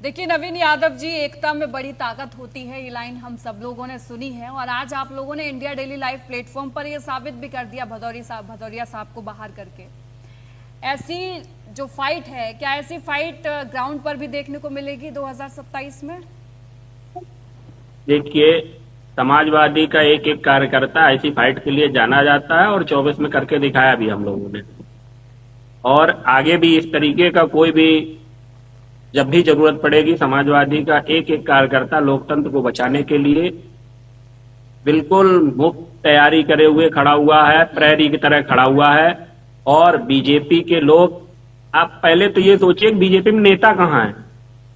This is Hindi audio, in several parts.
देखिए नवीन यादव जी, एकता में बड़ी ताकत होती है, ये लाइन हम सब लोगों ने सुनी है और आज आप लोगों ने इंडिया डेली लाइव प्लेटफॉर्म पर ये साबित भी कर दिया भदौरिया साहब को बाहर करके। ऐसी जो फाइट है, क्या ऐसी फाइट ग्राउंड पर भी देखने को मिलेगी 2027 में? देखिए, समाजवादी का एक एक कार्यकर्ता ऐसी फाइट के लिए जाना जाता है और 24 में करके दिखाया भी हम लोगों ने। और आगे भी इस तरीके का कोई भी जब भी जरूरत पड़ेगी, समाजवादी का एक एक कार्यकर्ता लोकतंत्र को बचाने के लिए बिल्कुल मुफ्त तैयारी करे हुए खड़ा हुआ है, प्रहरी की तरह खड़ा हुआ है। और बीजेपी के लोग, आप पहले तो ये सोचिए बीजेपी में नेता कहाँ है?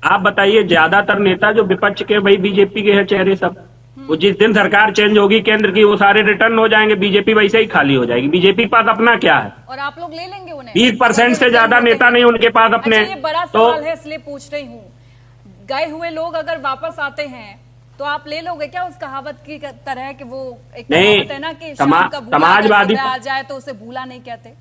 आप बताइए, ज्यादातर नेता जो विपक्ष के भाई बीजेपी के हैं चेहरे सब, वो जिस दिन सरकार चेंज होगी केंद्र की, वो सारे रिटर्न हो जाएंगे, बीजेपी वैसे ही खाली हो जाएगी। बीजेपी के पास अपना क्या है? और आप लोग ले लेंगे उन्हें? 20% से ज्यादा नेता नहीं उनके पास अपने। अच्छा, ये बड़ा सवाल है इसलिए पूछ रही हूँ। गए हुए लोग अगर वापस आते हैं तो आप ले लोगे क्या? उस कहावत की तरह कि वो एक कहावत है ना कि समाजवादी आ जाए तो उसे भूला नहीं कहते,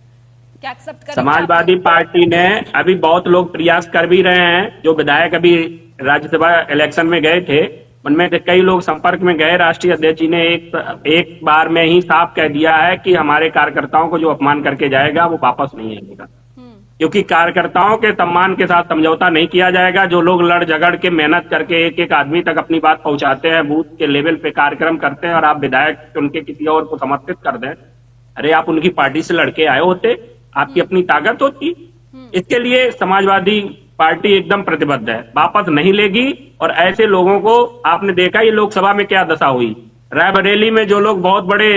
क्या एक्सेप्ट करेंगे? समाजवादी पार्टी ने अभी बहुत लोग प्रयास कर भी रहे हैं। जो विधायक अभी राज्यसभा इलेक्शन में गए थे, उनमें से कई लोग संपर्क में गए। राष्ट्रीय अध्यक्ष जी ने एक बार में ही साफ कह दिया है कि हमारे कार्यकर्ताओं को जो अपमान करके जाएगा वो वापस नहीं आएगा, क्योंकि कार्यकर्ताओं के सम्मान के साथ समझौता नहीं किया जाएगा। जो लोग लड़ झगड़ के मेहनत करके एक एक आदमी तक अपनी बात पहुंचाते हैं, बूथ के लेवल पे कार्यक्रम करते हैं, और आप विधायक उनके किसी और को समर्पित कर दें, अरे आप उनकी पार्टी से लड़के आए होते, आपकी अपनी ताकत होती। इसके लिए समाजवादी पार्टी एकदम प्रतिबद्ध है, वापस नहीं लेगी। और ऐसे लोगों को आपने देखा ये लोकसभा में क्या दशा हुई, रायबरेली में जो लोग बहुत बड़े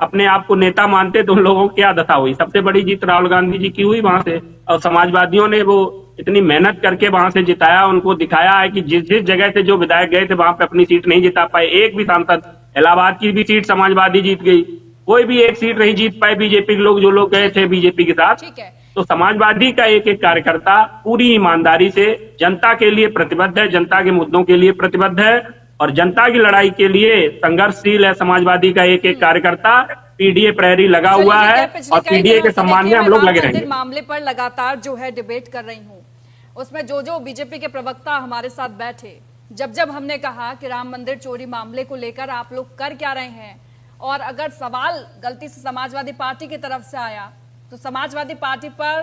अपने आप को नेता मानते थे, उन लोगों को क्या दशा हुई। सबसे बड़ी जीत राहुल गांधी जी की हुई वहां से, और समाजवादियों ने वो इतनी मेहनत करके वहां से जिताया। उनको दिखाया है कि जिस जिस जगह से जो विधायक गए थे वहां पे अपनी सीट नहीं जिता पाए। एक भी सांसद, इलाहाबाद की भी सीट समाजवादी जीत गई, कोई भी एक सीट नहीं जीत पाए बीजेपी के लोग, जो लोग गए थे बीजेपी के साथ। तो समाजवादी का एक एक कार्यकर्ता पूरी ईमानदारी से जनता के लिए प्रतिबद्ध है, जनता के मुद्दों के लिए प्रतिबद्ध है, और जनता की लड़ाई के लिए संघर्षशील है। समाजवादी का एक एक कार्यकर्ता पीडीए प्रहरी लगा हुआ है, और पीडीए के सम्मान में हम लोग लगे रहेंगे। मामले पर लगातार जो है डिबेट कर रही हूँ, उसमें जो बीजेपी के प्रवक्ता हमारे साथ बैठे, जब हमने कहा कि राम मंदिर चोरी मामले को लेकर आप लोग कर क्या रहे हैं, और अगर सवाल गलती से समाजवादी पार्टी की तरफ से आया तो समाजवादी पार्टी पर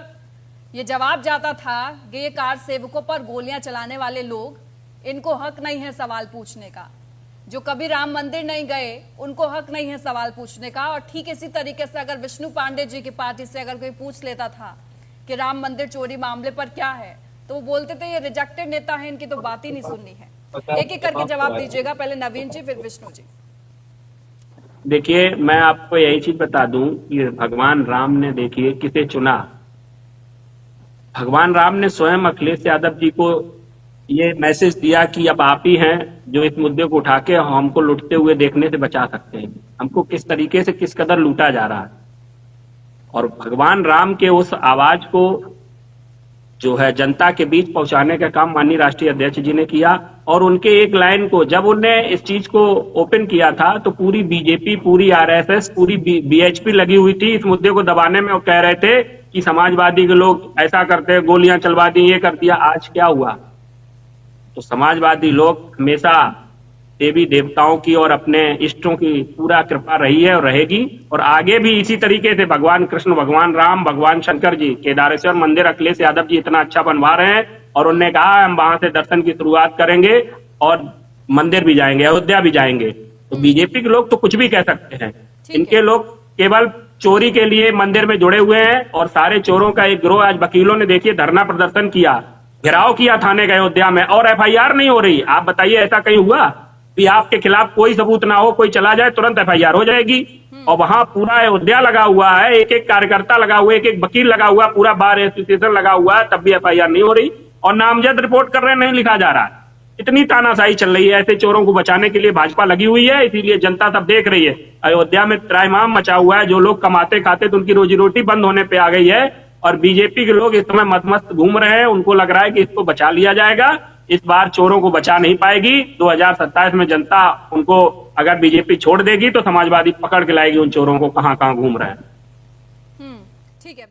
यह जवाब जाता था कि ये कार सेवकों पर गोलियां चलाने वाले लोग, इनको हक नहीं है सवाल पूछने का। जो कभी राम मंदिर नहीं गए उनको हक नहीं है सवाल पूछने का। और ठीक इसी तरीके से अगर विष्णु पांडे जी की पार्टी से अगर कोई पूछ लेता था कि राम मंदिर चोरी मामले पर क्या है, तो वो बोलते थे ये रिजेक्टेड नेता है, इनकी तो बात ही नहीं सुननी है। एक एक करके जवाब दीजिएगा, पहले नवीन जी फिर विष्णु जी। देखिए, मैं आपको यही चीज बता दूं कि भगवान राम ने, देखिए किसे चुना। भगवान राम ने स्वयं अखिलेश यादव जी को ये मैसेज दिया कि अब आप ही हैं जो इस मुद्दे को उठा के हमको लुटते हुए देखने से बचा सकते हैं, हमको किस तरीके से किस कदर लूटा जा रहा है। और भगवान राम के उस आवाज को जो है जनता के बीच पहुंचाने का काम माननीय राष्ट्रीय अध्यक्ष जी ने किया। और उनके एक लाइन को जब उन्होंने इस चीज को ओपन किया था, तो पूरी बीजेपी, पूरी आरएसएस, पूरी बीएचपी लगी हुई थी इस मुद्दे को दबाने में। वो कह रहे थे कि समाजवादी के लोग ऐसा करते हैं, गोलियां चलवा दी, ये कर दिया। आज क्या हुआ? तो समाजवादी लोग हमेशा देवी देवताओं की और अपने इष्टों की पूरा कृपा रही है और रहेगी, और आगे भी इसी तरीके से भगवान कृष्ण, भगवान राम, भगवान शंकर जी, केदारेश्वर मंदिर अखिलेश यादव जी इतना अच्छा बनवा रहे हैं, और उन्होंने कहा हम वहां से दर्शन की शुरुआत करेंगे और मंदिर भी जाएंगे, अयोध्या भी जाएंगे। तो बीजेपी के लोग तो कुछ भी कह सकते हैं, इनके लोग केवल चोरी के लिए मंदिर में जुड़े हुए हैं। और सारे चोरों का एक गिरोह, आज वकीलों ने देखिए धरना प्रदर्शन किया, घेराव किया थाने का अयोध्या में, और एफआईआर नहीं हो रही। आप बताइए ऐसा कहीं हुआ कि आपके खिलाफ कोई सबूत ना हो, कोई चला जाए तुरंत एफआईआर हो जाएगी? और वहां पूरा अयोध्या लगा हुआ है, एक एक कार्यकर्ता लगा हुआ है, एक एक वकील लगा हुआ, पूरा बार एसोसिएशन लगा हुआ है, तब भी एफआईआर नहीं हो रही, और नामजद रिपोर्ट कर रहे हैं, नहीं लिखा जा रहा। इतनी तानाशाही चल रही है। ऐसे चोरों को बचाने के लिए भाजपा लगी हुई है, इसीलिए जनता सब देख रही है। अयोध्या में त्राहिमाम मचा हुआ है, जो लोग कमाते खाते तो उनकी रोजी रोटी बंद होने पे आ गई है, और बीजेपी के लोग इस समय मस्त घूम रहे हैं। उनको लग रहा है कि इसको बचा लिया जाएगा। इस बार चोरों को बचा नहीं पाएगी। 2027 में जनता उनको अगर बीजेपी छोड़ देगी तो समाजवादी पकड़ के लाएगी उन चोरों को, कहां कहां घूम रहे हैं। ठीक है।